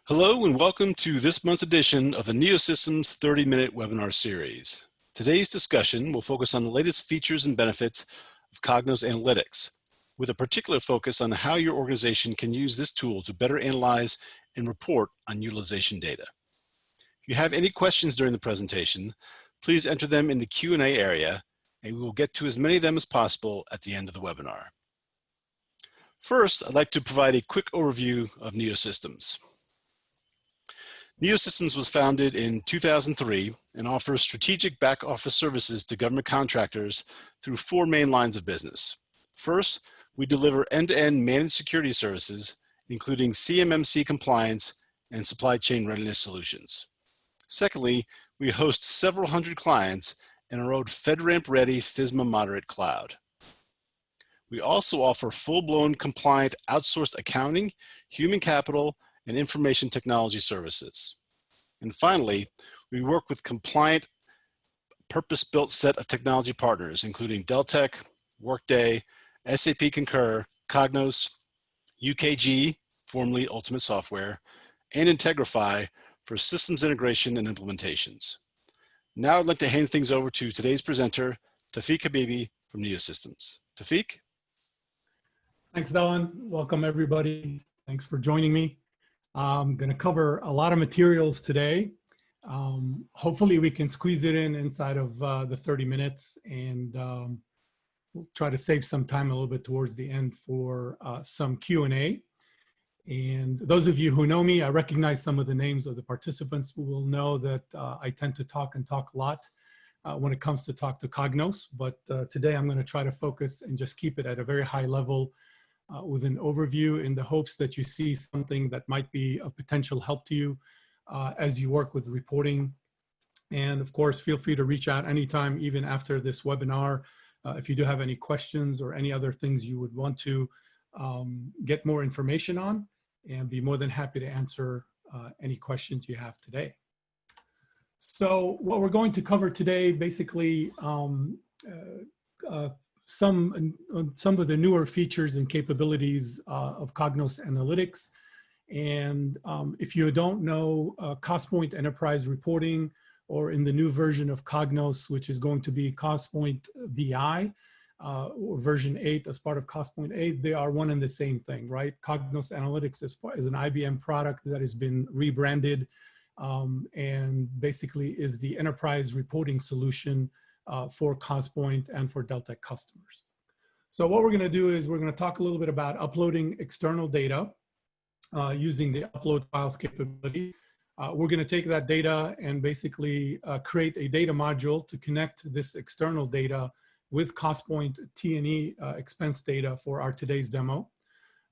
Hello and welcome to this month's edition of the NeoSystems 30-minute webinar series. Today's discussion will focus on the latest features and benefits of Cognos Analytics, with a particular focus on how your organization can use this tool to better analyze and report on utilization data. If you have any questions during the presentation, please enter them in the Q&A area, and we will get to as many of them as possible at the end of the webinar. First, I'd like to provide a quick overview of NeoSystems. NeoSystems was founded in 2003 and offers strategic back office services to government contractors through four main lines of business. First, we deliver end-to-end managed security services, including CMMC compliance and supply chain readiness solutions. Secondly, we host several hundred clients in our own FedRAMP-ready FISMA moderate cloud. We also offer full-blown compliant outsourced accounting, human capital, and information technology services. And finally, we work with compliant, purpose-built set of technology partners, including Deltek, Workday, SAP Concur, Cognos, UKG, formerly Ultimate Software, and Integrify for systems integration and implementations. Now I'd like to hand things over to today's presenter, Taufiq Habiby from NeoSystems. Taufiq? Thanks, Don. Welcome, everybody. Thanks for joining me. I'm going to cover a lot of materials today. Hopefully we can squeeze it in inside of the 30 minutes, and we'll try to save some time a little bit towards the end for some Q&A. And those of you who know me, I recognize some of the names of the participants who will know that I tend to talk a lot when it comes to talk to Cognos, but today I'm going to try to focus and just keep it at a very high level with an overview in the hopes that you see something that might be of potential help to you as you work with reporting. And of course, feel free to reach out anytime, even after this webinar, if you do have any questions or any other things you would want to get more information on, and be more than happy to answer any questions you have today. So what we're going to cover today, basically, some of the newer features and capabilities of Cognos Analytics. And if you don't know Costpoint Enterprise Reporting, or in the new version of Cognos, which is going to be Costpoint BI, or version 8 as part of Costpoint 8, they are one and the same thing, right? Cognos Analytics is an IBM product that has been rebranded and basically is the enterprise reporting solution for Costpoint and for Deltek customers. So what we're going to do is we're going to talk a little bit about uploading external data using the upload files capability. We're going to take that data and basically create a data module to connect this external data with Costpoint T&E expense data for our today's demo.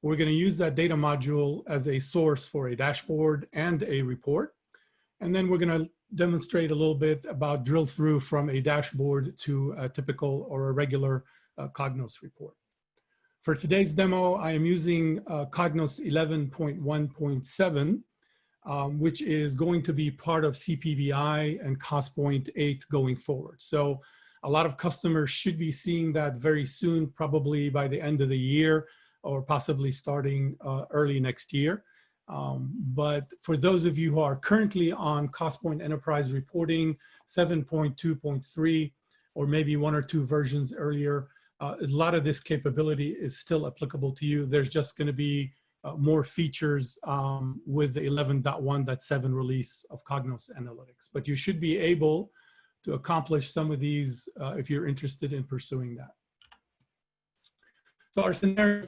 We're going to use that data module as a source for a dashboard and a report. And then we're going to demonstrate a little bit about drill through from a dashboard to a typical or a regular Cognos report. For today's demo, I am using Cognos 11.1.7, which is going to be part of CPBI and Costpoint 8 going forward. So a lot of customers should be seeing that very soon, probably by the end of the year, or possibly starting early next year. But for those of you who are currently on Costpoint Enterprise Reporting 7.2.3, or maybe one or two versions earlier, a lot of this capability is still applicable to you. There's just going to be more features with the 11.1.7 release of Cognos Analytics. But you should be able to accomplish some of these if you're interested in pursuing that. So our scenario,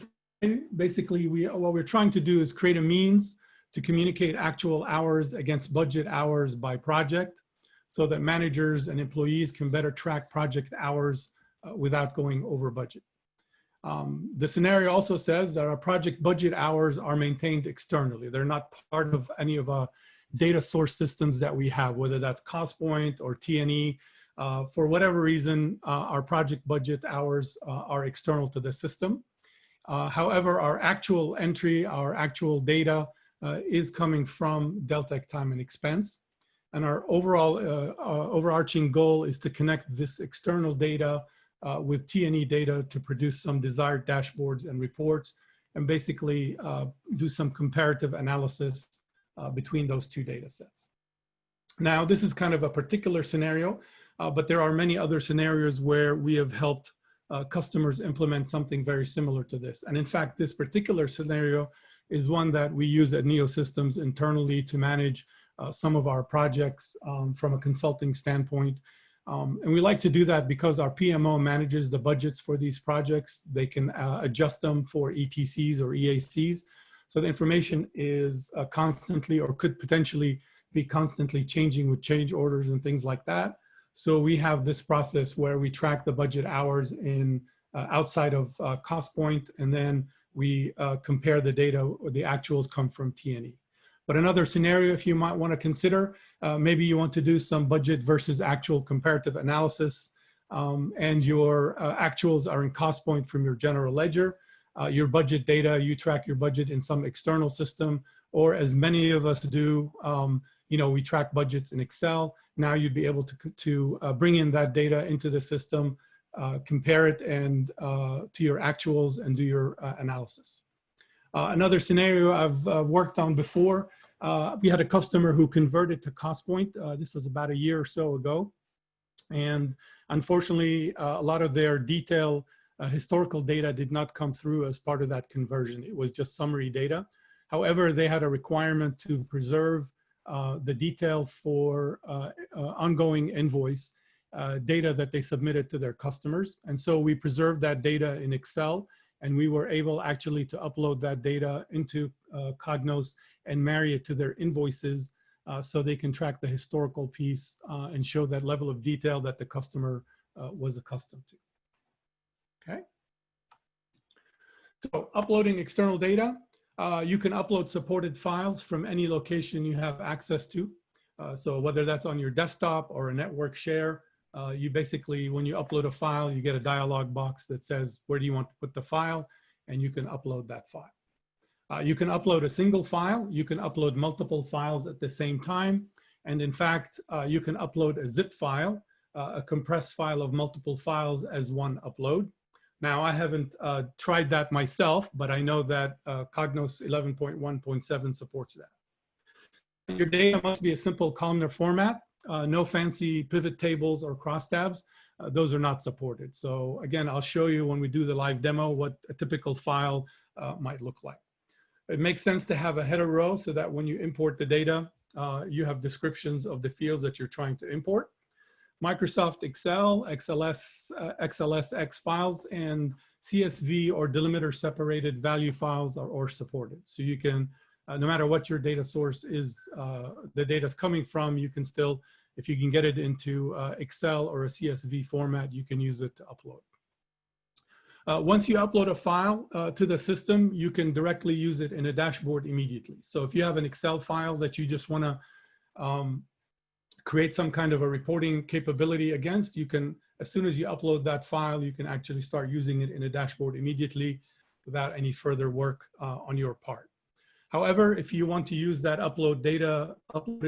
basically, what we're trying to do is create a means to communicate actual hours against budget hours by project, so that managers and employees can better track project hours without going over budget. The scenario also says that our project budget hours are maintained externally. They're not part of any of our data source systems that we have, whether that's Costpoint or T&E. For whatever reason, our project budget hours are external to the system. However, our actual entry, our actual data is coming from Deltek time and expense. And our overall overarching goal is to connect this external data with T&E data to produce some desired dashboards and reports, and basically do some comparative analysis between those two data sets. Now, this is kind of a particular scenario, but there are many other scenarios where we have helped customers implement something very similar to this. And in fact, this particular scenario is one that we use at NeoSystems internally to manage some of our projects from a consulting standpoint. And we like to do that because our PMO manages the budgets for these projects. They can adjust them for ETCs or EACs. So the information is constantly, or could potentially be constantly changing with change orders and things like that. So we have this process where we track the budget hours in outside of Costpoint, and then we compare the data, or the actuals come from T&E. But another scenario, if you might want to consider, maybe you want to do some budget versus actual comparative analysis, and your actuals are in Costpoint from your general ledger. Your budget data, you track your budget in some external system, or as many of us do, you know, we track budgets in Excel. Now you'd be able to bring in that data into the system, compare it and to your actuals and do your analysis. Another scenario I've worked on before, we had a customer who converted to Costpoint. This was about a year or so ago. And unfortunately, a lot of their detailed historical data did not come through as part of that conversion. It was just summary data. However, they had a requirement to preserve the detail for ongoing invoice data that they submitted to their customers. And so we preserved that data in Excel, and we were able actually to upload that data into Cognos and marry it to their invoices so they can track the historical piece and show that level of detail that the customer was accustomed to. Okay. So uploading external data. You can upload supported files from any location you have access to. So whether that's on your desktop or a network share, you basically, when you upload a file, you get a dialog box that says, where do you want to put the file? And you can upload that file. You can upload a single file. You can upload multiple files at the same time. And in fact, you can upload a zip file, a compressed file of multiple files as one upload. Now, I haven't tried that myself, but I know that Cognos 11.1.7 supports that. Your data must be a simple columnar format, no fancy pivot tables or crosstabs. Those are not supported. So again, I'll show you when we do the live demo what a typical file might look like. It makes sense to have a header row so that when you import the data, you have descriptions of the fields that you're trying to import. Microsoft Excel, XLSX files, and CSV or delimiter separated value files are supported. So you can, no matter what your data source is, the data is coming from, you can still, if you can get it into Excel or a CSV format, you can use it to upload. Once you upload a file to the system, you can directly use it in a dashboard immediately. So if you have an Excel file that you just want to create some kind of a reporting capability against, you can, as soon as you upload that file, you can actually start using it in a dashboard immediately without any further work on your part. However, if you want to use that uploaded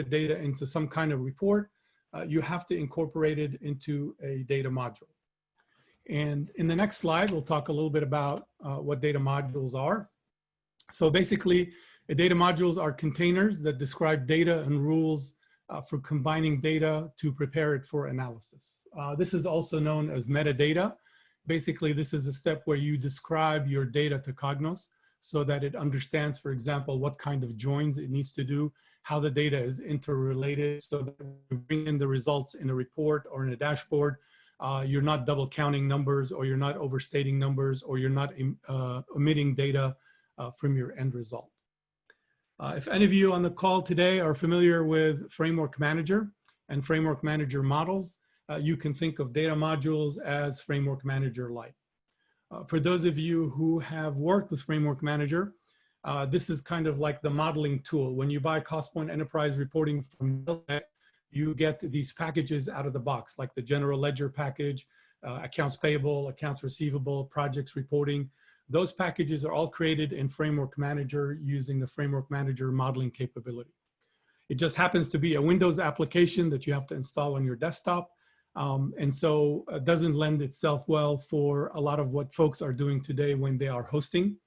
data into some kind of report, you have to incorporate it into a data module. And in the next slide, we'll talk a little bit about what data modules are. So basically, data modules are containers that describe data and rules for combining data to prepare it for analysis. This is also known as metadata. Basically, this is a step where you describe your data to Cognos so that it understands, for example, what kind of joins it needs to do, how the data is interrelated, so that you bring in the results in a report or in a dashboard. You're not double counting numbers, or you're not overstating numbers, or you're not omitting data from your end result. If any of you on the call today are familiar with Framework Manager and Framework Manager models, you can think of data modules as Framework Manager Lite. For those of you who have worked with Framework Manager, this is kind of like the modeling tool. When you buy Costpoint Enterprise Reporting from Deltek, you get these packages out of the box, like the General Ledger package, accounts payable, accounts receivable, projects reporting. Those packages are all created in Framework Manager using the Framework Manager modeling capability. It just happens to be a Windows application that you have to install on your desktop. And so it doesn't lend itself well for a lot of what folks are doing today when they are hosting.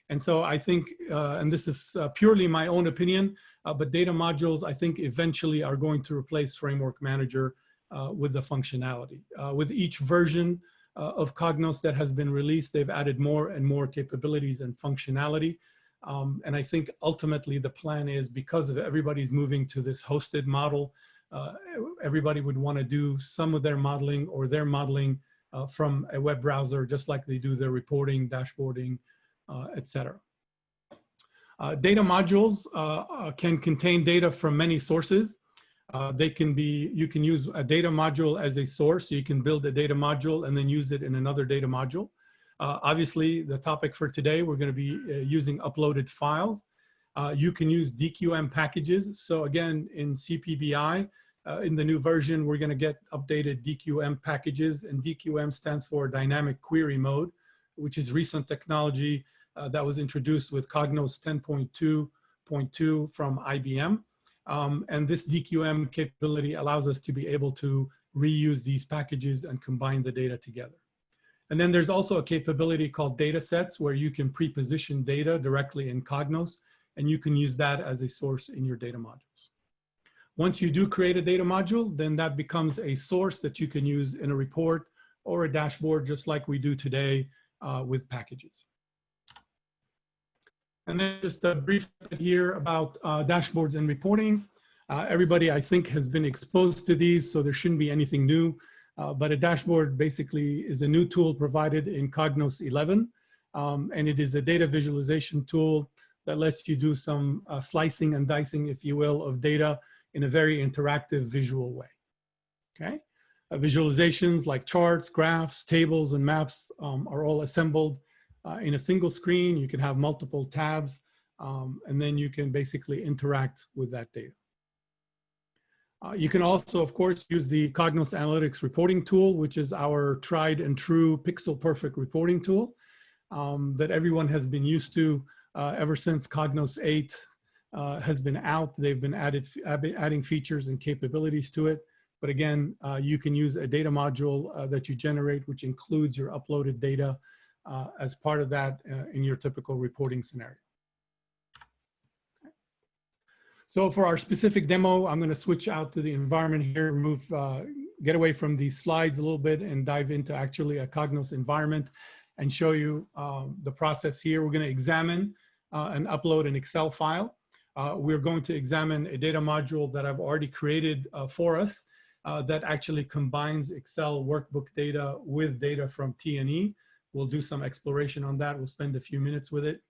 And so I think, and this is purely my own opinion, but data modules, I think eventually are going to replace Framework Manager with the functionality. With each version of Cognos that has been released, they've added more and more capabilities and functionality. And I think ultimately the plan is, because of everybody's moving to this hosted model, everybody would want to do some of their modeling or their modeling from a web browser, just like they do their reporting, dashboarding, etc. Data modules can contain data from many sources. You can use a data module as a source. You can build a data module and then use it in another data module. Obviously, the topic for today, we're going to be using uploaded files. You can use DQM packages. So again, in CPBI, in the new version, we're going to get updated DQM packages, and DQM stands for Dynamic Query Mode, which is recent technology that was introduced with Cognos 10.2.2 from IBM. And this DQM capability allows us to be able to reuse these packages and combine the data together. And then there's also a capability called data sets, where you can pre-position data directly in Cognos, and you can use that as a source in your data modules. Once you do create a data module, then that becomes a source that you can use in a report or a dashboard, just like we do today with packages. And then just a brief bit here about dashboards and reporting. Everybody, I think, has been exposed to these, so there shouldn't be anything new. But a dashboard basically is a new tool provided in Cognos 11. And it is a data visualization tool that lets you do some slicing and dicing, if you will, of data in a very interactive visual way. Okay? Visualizations like charts, graphs, tables, and maps are all assembled in a single screen. You can have multiple tabs, and then you can basically interact with that data. You can also, of course, use the Cognos Analytics reporting tool, which is our tried and true pixel perfect reporting tool that everyone has been used to ever since Cognos 8 has been out. They've been adding features and capabilities to it. But again, you can use a data module that you generate, which includes your uploaded data as part of that in your typical reporting scenario. So for our specific demo, I'm going to switch out to the environment here, get away from these slides a little bit and dive into actually a Cognos environment and show you the process here. We're going to examine and upload an Excel file. We're going to examine a data module that I've already created for us that actually combines Excel workbook data with data from T&E. We'll do some exploration on that. We'll spend a few minutes with it.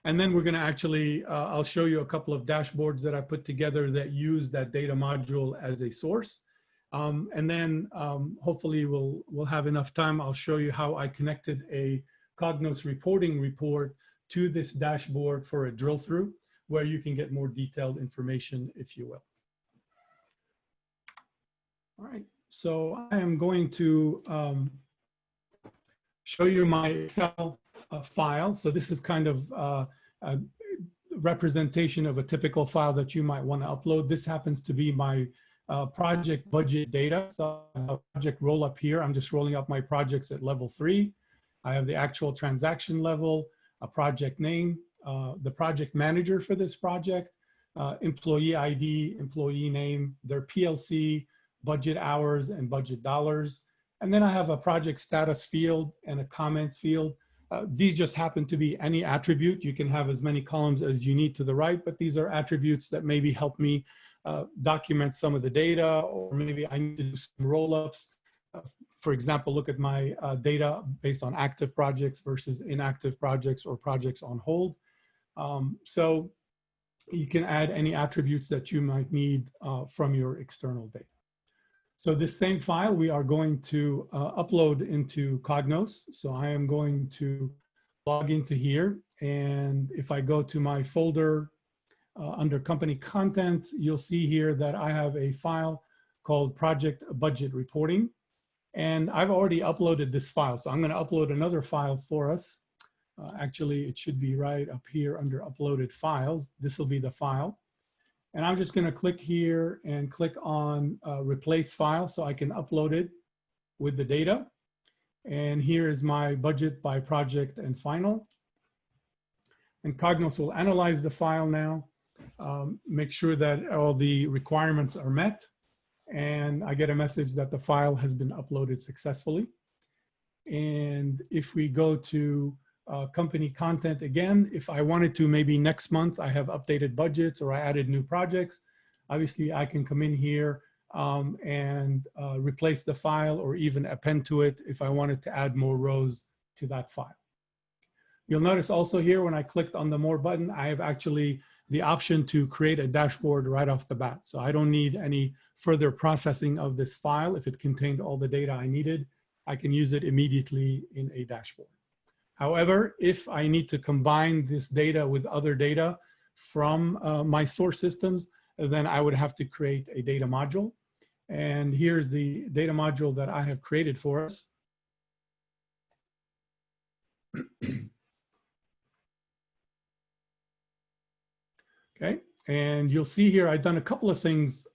And then we're going to actually, I'll show you a couple of dashboards that I put together that use that data module as a source. And then hopefully we'll have enough time. I'll show you how I connected a Cognos reporting report to this dashboard for a drill through, where you can get more detailed information, if you will. All right, so I am going to show you my Excel file. So this is kind of a representation of a typical file that you might want to upload. This happens to be my project budget data. So project roll up here. I'm just rolling up my projects at level 3. I have the actual transaction level, a project name, the project manager for this project, employee ID, employee name, their PLC, budget hours, and budget dollars. And then I have a project status field and a comments field. These just happen to be any attribute. You can have as many columns as you need to the right, but these are attributes that maybe help me document some of the data, or maybe I need to do some roll-ups. For example, look at my data based on active projects versus inactive projects or projects on hold. So you can add any attributes that you might need from your external data. So this same file we are going to upload into Cognos. So I am going to log into here. And if I go to my folder under company content, you'll see here that I have a file called Project Budget Reporting. And I've already uploaded this file. So I'm going to upload another file for us. Actually, it should be right up here under Uploaded Files. This will be the file. And I'm just going to click here and click on Replace File so I can upload it with the data. And here is my budget by project and final. And Cognos will analyze the file now, make sure that all the requirements are met, and I get a message that the file has been uploaded successfully. And if we go to company content again, if I wanted to, maybe next month I have updated budgets or I added new projects, obviously I can come in here and replace the file or even append to it if I wanted to add more rows to that file. You'll notice also here when I clicked on the More button, I have actually the option to create a dashboard right off the bat. So I don't need any further processing of this file. If it contained all the data I needed, I can use it immediately in a dashboard. However, if I need to combine this data with other data from my source systems, then I would have to create a data module. And here's the data module that I have created for us. Okay, and you'll see here I've done a couple of things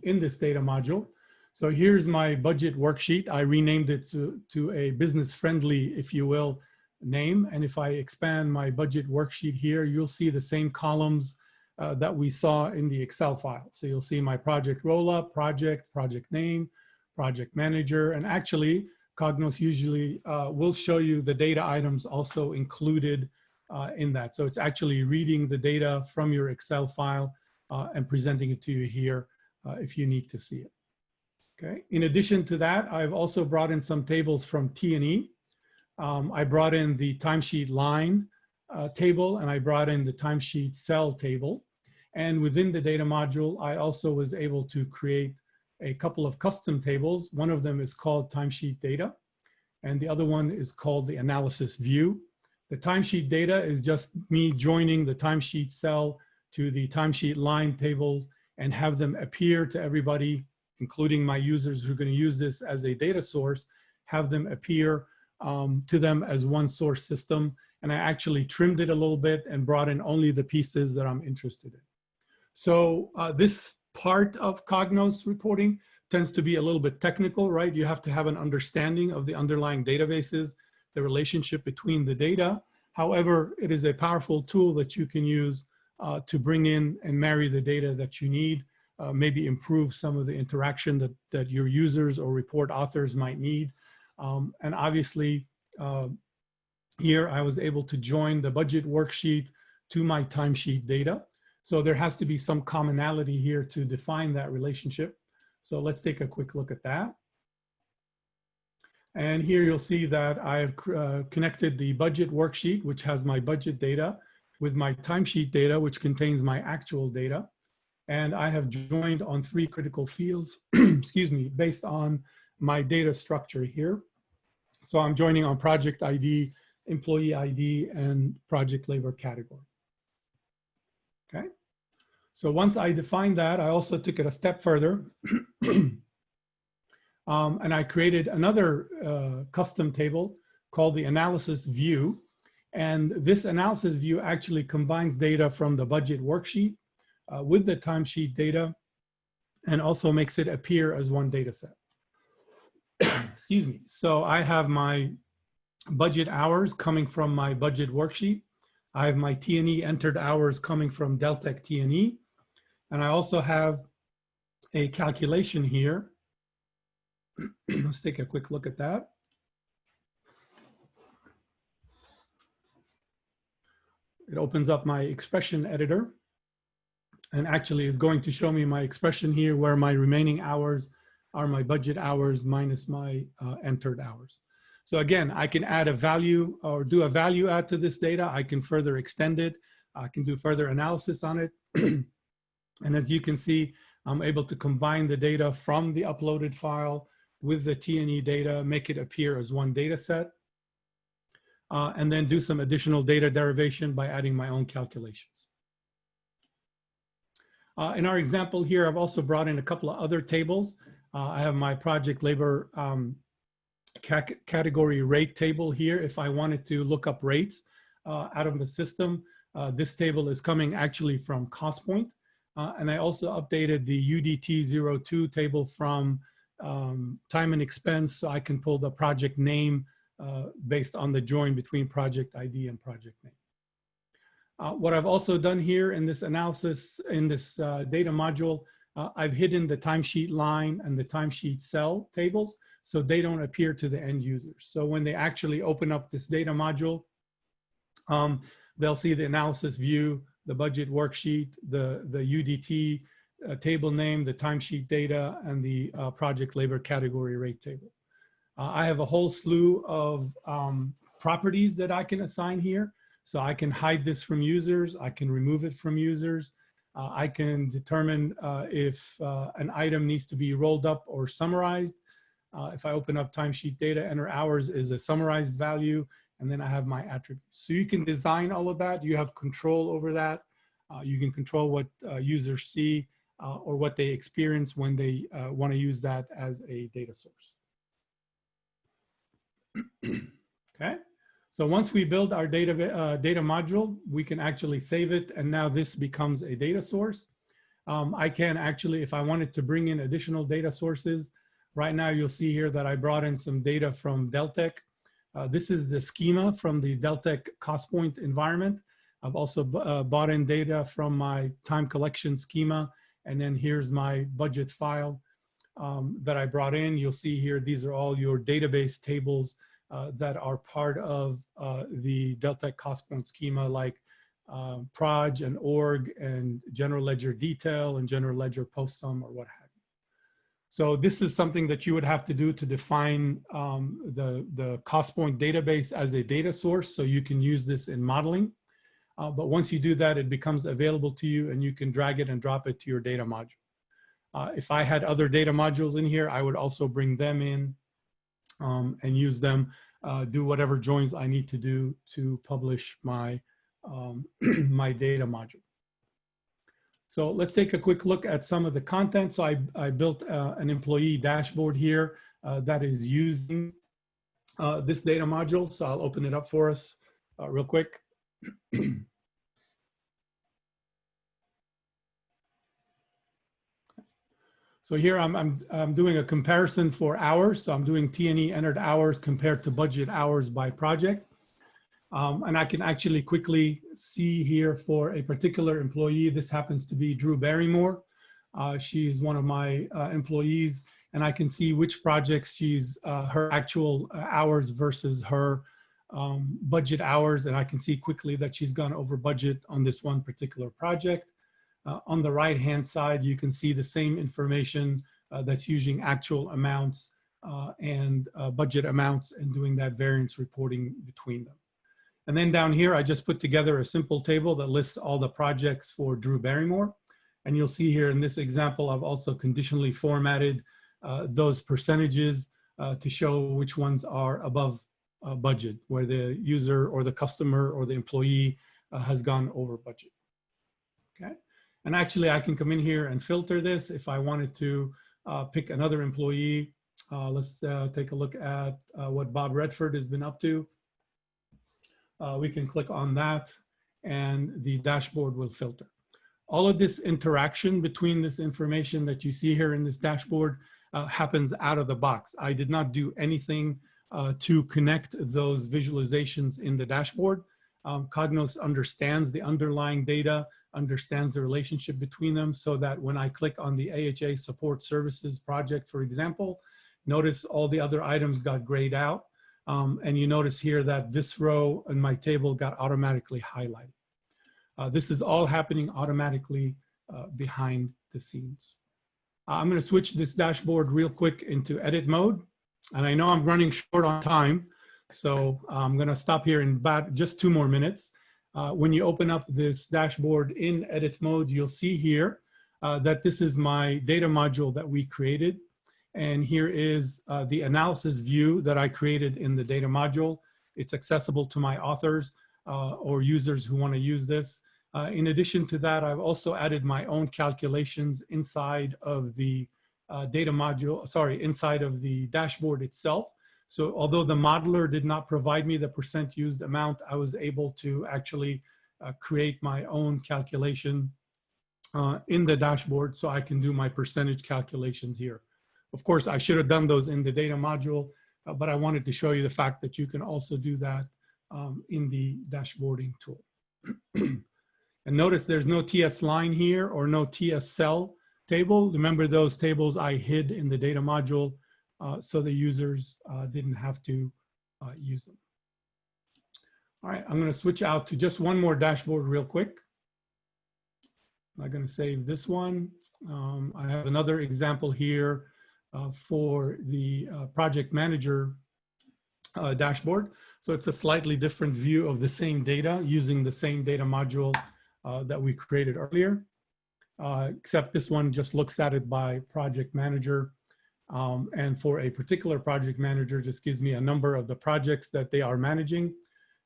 in this data module. So here's my budget worksheet. I renamed it to a business-friendly, if you will, name. And if I expand my budget worksheet here, you'll see the same columns that we saw in the Excel file. So you'll see my project roll-up, project name, project manager, and actually Cognos usually will show you the data items also included in that. So it's actually reading the data from your Excel file and presenting it to you here if you need to see it. Okay. In addition to that, I've also brought in some tables from T&E. I brought in the timesheet line table, and I brought in the timesheet cell table. And within the data module, I also was able to create a couple of custom tables. One of them is called timesheet data, and the other one is called the analysis view. The timesheet data is just me joining the timesheet cell to the timesheet line table and have them appear to everybody, including my users who are going to use this as a data source, have them appear to them as one source system. And I actually trimmed it a little bit and brought in only the pieces that I'm interested in. So this part of Cognos reporting tends to be a little bit technical, right? You have to have an understanding of the underlying databases, the relationship between the data. However, it is a powerful tool that you can use to bring in and marry the data that you need, maybe improve some of the interaction that your users or report authors might need. And obviously, here I was able to join the budget worksheet to my timesheet data. So there has to be some commonality here to define that relationship. So let's take a quick look at that. And here you'll see that I've connected the budget worksheet, which has my budget data, with my timesheet data, which contains my actual data. And I have joined on 3 critical fields, excuse me, based on my data structure here. So I'm joining on project ID, employee ID, and project labor category. Okay. So once I defined that, I also took it a step further. And I created another custom table called the analysis view. And this analysis view actually combines data from the budget worksheet with the timesheet data and also makes it appear as one data set. Excuse me. So I have my budget hours coming from my budget worksheet. I have my T&E entered hours coming from Deltek T&E. And I also have a calculation here. Let's take a quick look at that. It opens up my expression editor and actually is going to show me my expression here where my remaining hours are my budget hours minus my entered hours. So again, I can add a value or do a value add to this data. I can further extend it. I can do further analysis on it. And as you can see, I'm able to combine the data from the uploaded file with the T&E data, make it appear as one data set, and then do some additional data derivation by adding my own calculations. In our example here, I've also brought in a couple of other tables. I have my project labor category rate table here. If I wanted to look up rates out of the system, this table is coming actually from Costpoint. And I also updated the UDT02 table from time and expense, so I can pull the project name based on the join between project ID and project name. What I've also done here in this analysis, in this data module, I've hidden the timesheet line and the timesheet cell tables so they don't appear to the end users. So when they actually open up this data module, they'll see the analysis view, the budget worksheet, the UDT table name, the timesheet data, and the project labor category rate table. I have a whole slew of properties that I can assign here. So I can hide this from users. I can remove it from users. I can determine if an item needs to be rolled up or summarized. If I open up timesheet data, enter hours is a summarized value, and then I have my attributes. So you can design all of that. You have control over that. You can control what users see or what they experience when they want to use that as a data source. Okay. So once we build our data module, we can actually save it, and now this becomes a data source. I can actually, if I wanted to bring in additional data sources, right now you'll see here that I brought in some data from Deltek. This is the schema from the Deltek Costpoint environment. I've also brought in data from my time collection schema, and then here's my budget file that I brought in. You'll see here, these are all your database tables that are part of the Deltek Costpoint schema, like proj and org and general ledger detail and general ledger post sum or what have you. So this is something that you would have to do to define the Costpoint database as a data source, so you can use this in modeling. But once you do that, it becomes available to you, and you can drag it and drop it to your data module. If I had other data modules in here, I would also bring them in and use them, do whatever joins I need to do to publish my, my data module. So let's take a quick look at some of the content. So I built an employee dashboard here that is using this data module. So I'll open it up for us real quick. So here I'm doing a comparison for hours. So I'm doing T&E entered hours compared to budget hours by project. And I can actually quickly see here for a particular employee. This happens to be Drew Barrymore. She's one of my employees, and I can see which projects she's her actual hours versus her budget hours. And I can see quickly that she's gone over budget on this one particular project. On the right-hand side, you can see the same information that's using actual amounts and budget amounts and doing that variance reporting between them. And then down here, I just put together a simple table that lists all the projects for Drew Barrymore. And you'll see here in this example, I've also conditionally formatted those percentages to show which ones are above budget, where the user or the customer or the employee has gone over budget. Okay. And actually, I can come in here and filter this if I wanted to pick another employee. Let's take a look at what Bob Redford has been up to. We can click on that, and the dashboard will filter. All of this interaction between this information that you see here in this dashboard happens out of the box. I did not do anything to connect those visualizations in the dashboard. Cognos understands the underlying data, understands the relationship between them, so that when I click on the AHA support services project, for example, notice all the other items got grayed out. And you notice here that this row in my table got automatically highlighted. This is all happening automatically behind the scenes. I'm going to switch this dashboard real quick into edit mode. And I know I'm running short on time, so I'm going to stop here in about just 2 more minutes. When you open up this dashboard in edit mode, you'll see here that this is my data module that we created. And here is the analysis view that I created in the data module. It's accessible to my authors or users who want to use this. In addition to that, I've also added my own calculations inside of the data module, inside of the dashboard itself. So although the modeler did not provide me the percent used amount, I was able to actually create my own calculation in the dashboard so I can do my percentage calculations here. Of course, I should have done those in the data module, but I wanted to show you the fact that you can also do that in the dashboarding tool. And notice there's no TS line here or no TS cell table. Remember those tables I hid in the data module so the users didn't have to use them. All right, I'm going to switch out to just one more dashboard real quick. I'm going to save this one. I have another example here for the project manager dashboard. So it's a slightly different view of the same data using the same data module that we created earlier, except this one just looks at it by project manager. And for a particular project manager, just gives me a number of the projects that they are managing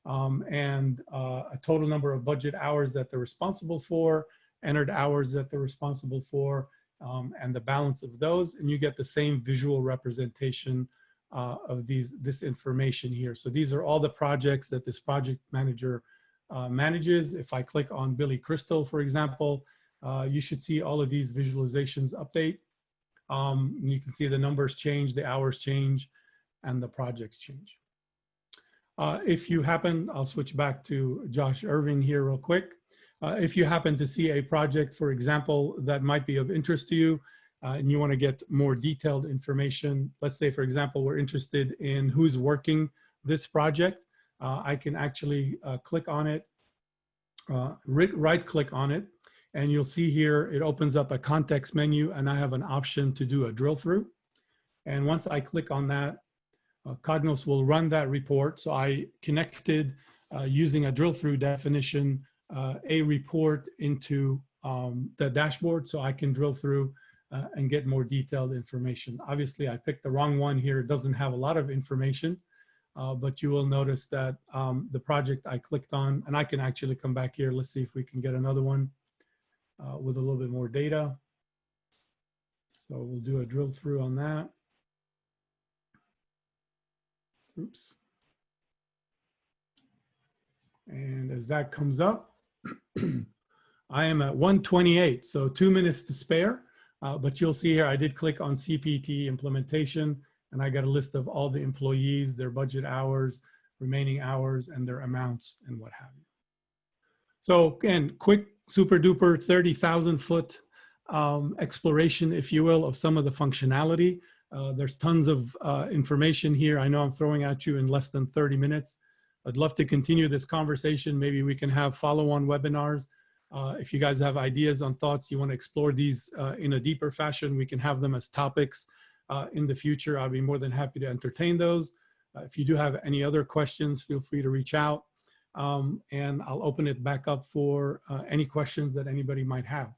and a total number of budget hours that they're responsible for, entered hours that they're responsible for, and the balance of those. And you get the same visual representation of this information here. So these are all the projects that this project manager manages. If I click on Billy Crystal, for example, you should see all of these visualizations update. And you can see the numbers change, the hours change, and the projects change. If you happen, I'll switch back to Josh Irving here real quick. If you happen to see a project, for example, that might be of interest to you, and you want to get more detailed information, let's say, for example, we're interested in who's working this project, I can actually click on it, right-click on it, and you'll see here it opens up a context menu, and I have an option to do a drill through. And once I click on that, Cognos will run that report. So I connected using a drill through definition, a report into the dashboard so I can drill through and get more detailed information. Obviously, I picked the wrong one here. It doesn't have a lot of information, but you will notice that the project I clicked on, and I can actually come back here. Let's see if we can get another one with a little bit more data. So we'll do a drill through on that. Oops. And as that comes up, I am at 128, so 2 minutes to spare. But you'll see here, I did click on CPT implementation, and I got a list of all the employees, their budget hours, remaining hours, and their amounts, and what have you. So again, quick, super duper 30,000 foot exploration, if you will, of some of the functionality. There's tons of information here. I know I'm throwing at you in less than 30 minutes. I'd love to continue this conversation. Maybe we can have follow-on webinars. If you guys have ideas on thoughts, you want to explore these in a deeper fashion, we can have them as topics in the future. I'll be more than happy to entertain those. If you do have any other questions, feel free to reach out. And I'll open it back up for any questions that anybody might have.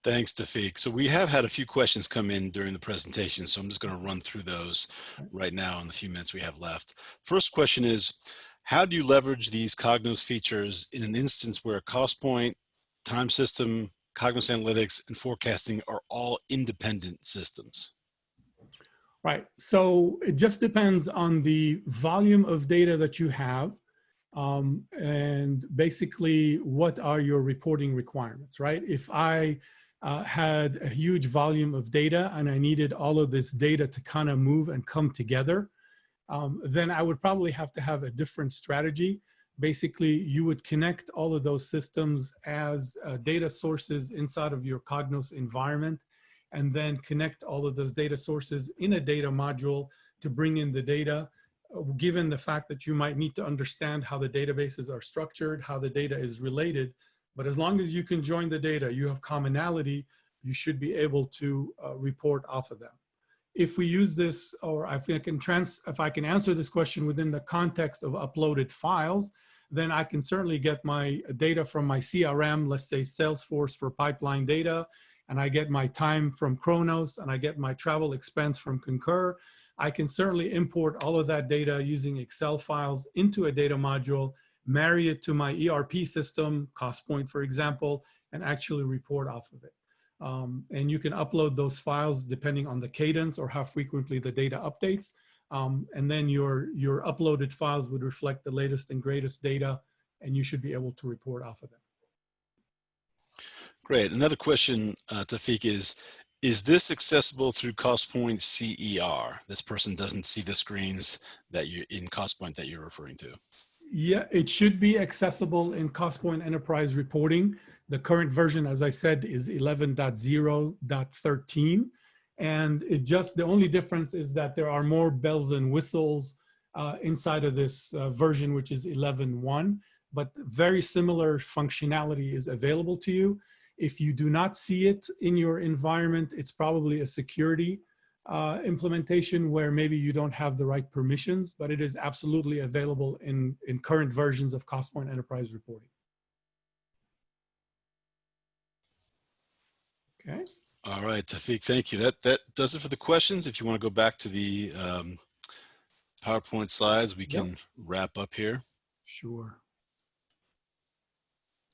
Thanks, Taufiq. So we have had a few questions come in during the presentation, so I'm just going to run through those right now in the few minutes we have left. First question is, how do you leverage these Cognos features in an instance where Costpoint, Time System, Cognos Analytics, and forecasting are all independent systems? Right. So it just depends on the volume of data that you have. And basically, what are your reporting requirements, right? If I had a huge volume of data and I needed all of this data to kind of move and come together, then I would probably have to have a different strategy. Basically, you would connect all of those systems as data sources inside of your Cognos environment, and then connect all of those data sources in a data module to bring in the data, given the fact that you might need to understand how the databases are structured, how the data is related. But as long as you can join the data, you have commonality, you should be able to report off of them. If we use this, or if I can answer this question within the context of uploaded files, then I can certainly get my data from my CRM, let's say Salesforce for pipeline data, and I get my time from Chronos, and I get my travel expense from Concur. I can certainly import all of that data using Excel files into a data module, marry it to my ERP system, Costpoint, for example, and actually report off of it. And you can upload those files depending on the cadence or how frequently the data updates. And then your uploaded files would reflect the latest and greatest data, and you should be able to report off of them. Great. Another question, Taufiq, is this accessible through Costpoint CER? This person doesn't see the screens that you in Costpoint that you're referring to. Yeah, it should be accessible in Costpoint Enterprise Reporting. The current version, as I said, is 11.0.13. And the only difference is that there are more bells and whistles inside of this version, which is 11.1, but very similar functionality is available to you. If you do not see it in your environment, it's probably a security implementation where maybe you don't have the right permissions, but it is absolutely available in current versions of Costpoint Enterprise Reporting. Okay. All right, Taufiq, thank you. That does it for the questions. If you want to go back to the PowerPoint slides, we can wrap up here. Sure.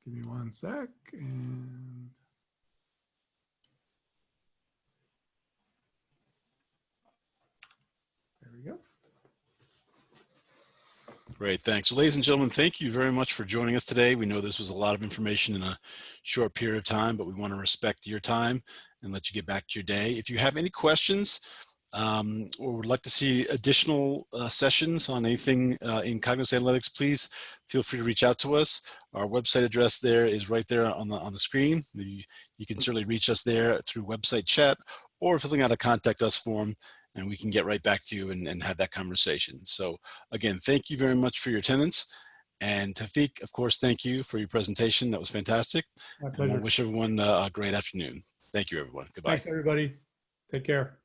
Give me one sec. And there we go. Great, thanks. Well, ladies and gentlemen, thank you very much for joining us today. We know this was a lot of information in a short period of time, but we want to respect your time and let you get back to your day. If you have any questions or would like to see additional sessions on anything in Cognos Analytics, please feel free to reach out to us. Our website address there is right there on the screen. You can certainly reach us there through website chat or filling out a contact us form, and we can get right back to you and have that conversation. So again, thank you very much for your attendance. And Taufiq, of course, thank you for your presentation. That was fantastic. My and I pleasure. want to wish everyone a great afternoon. Thank you, everyone. Goodbye. Thanks, everybody. Take care.